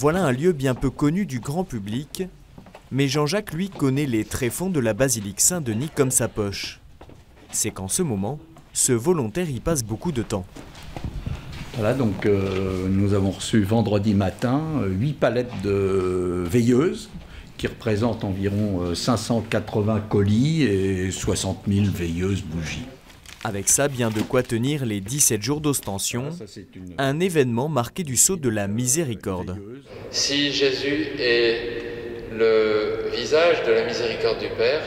Voilà un lieu bien peu connu du grand public, mais Jean-Jacques, lui, connaît les tréfonds de la basilique Saint-Denis comme sa poche. C'est qu'en ce moment, ce volontaire y passe beaucoup de temps. Voilà, donc nous avons reçu vendredi matin 8 palettes de veilleuses qui représentent environ 580 colis et 60 000 veilleuses bougies. Avec ça, bien de quoi tenir les 17 jours d'ostension, un événement marqué du sceau de la miséricorde. Si Jésus est le visage de la miséricorde du Père,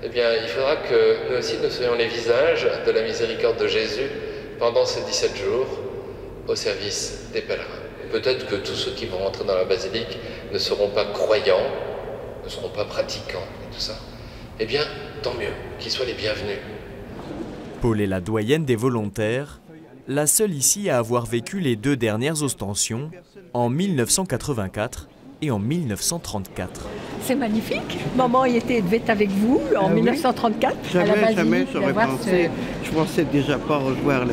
eh bien, il faudra que nous aussi nous soyons les visages de la miséricorde de Jésus pendant ces 17 jours au service des pèlerins. Peut-être que tous ceux qui vont rentrer dans la basilique ne seront pas croyants, ne seront pas pratiquants et tout ça. Eh bien, tant mieux, qu'ils soient les bienvenus. Paul est la doyenne des volontaires, la seule ici à avoir vécu les 2 dernières ostensions, en 1984 et en 1934. C'est magnifique. Maman devait être avec vous en 1934 jamais, à la basilique. Jamais j'aurais pensé. Je pensais déjà pas revoir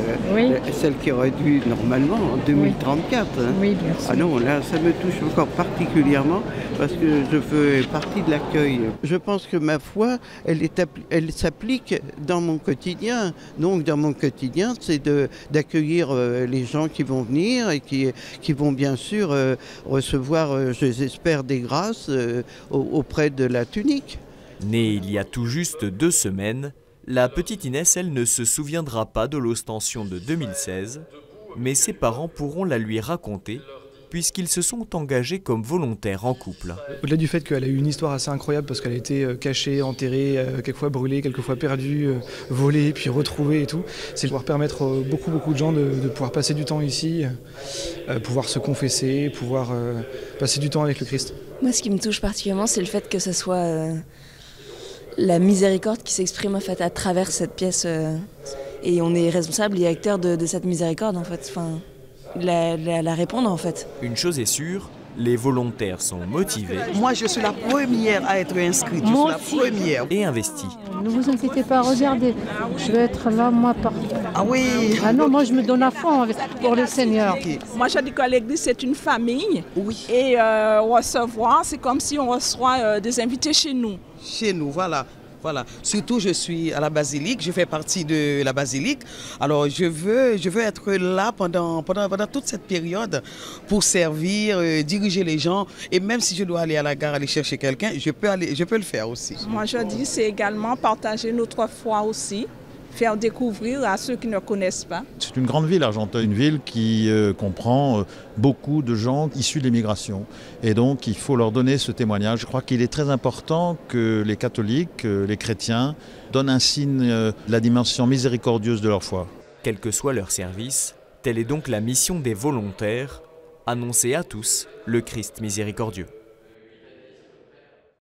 celle qui aurait dû normalement en 2034. Oui, hein. Oui, bien sûr. Ah non, là ça me touche encore particulièrement parce que je fais partie de l'accueil. Je pense que ma foi, elle s'applique dans mon quotidien. Donc dans mon quotidien, c'est d'accueillir les gens qui vont venir et qui vont bien sûr recevoir, j'espère, des grâces auprès de la tunique. Née il y a tout juste 2 semaines, la petite Inès, elle, ne se souviendra pas de l'ostension de 2016, mais ses parents pourront la lui raconter, puisqu'ils se sont engagés comme volontaires en couple. Au-delà du fait qu'elle a eu une histoire assez incroyable, parce qu'elle a été cachée, enterrée, quelquefois brûlée, quelquefois perdue, volée, puis retrouvée et tout, c'est de pouvoir permettre beaucoup de gens de pouvoir passer du temps ici, pouvoir se confesser, pouvoir passer du temps avec le Christ. Moi, ce qui me touche particulièrement, c'est le fait que ce soit la miséricorde qui s'exprime en fait à travers cette pièce, et on est responsable et acteur de cette miséricorde en fait, enfin, la répondre en fait. Une chose est sûre, les volontaires sont motivés. Moi, je suis la première à être inscrite. Moi je suis la première. Et investis. Ne vous inquiétez pas, regardez, je vais être là, moi, par... Ah oui. Ah non, moi, je me donne à fond pour le Seigneur. Moi, je dis que l'église, c'est une famille. Oui. Et recevoir, c'est comme si on reçoit des invités chez nous. Chez nous, voilà. Voilà. Surtout, je suis à la basilique, je fais partie de la basilique. Alors, je veux être là pendant toute cette période pour servir, diriger les gens. Et même si je dois aller à la gare, aller chercher quelqu'un, je peux le faire aussi. Moi, je dis, c'est également partager notre foi aussi, faire découvrir à ceux qui ne connaissent pas. C'est une grande ville, Argenteuil, une ville qui comprend beaucoup de gens issus de l'immigration. Et donc, il faut leur donner ce témoignage. Je crois qu'il est très important que les catholiques, les chrétiens, donnent un signe de la dimension miséricordieuse de leur foi. Quel que soit leur service, telle est donc la mission des volontaires, annoncer à tous le Christ miséricordieux.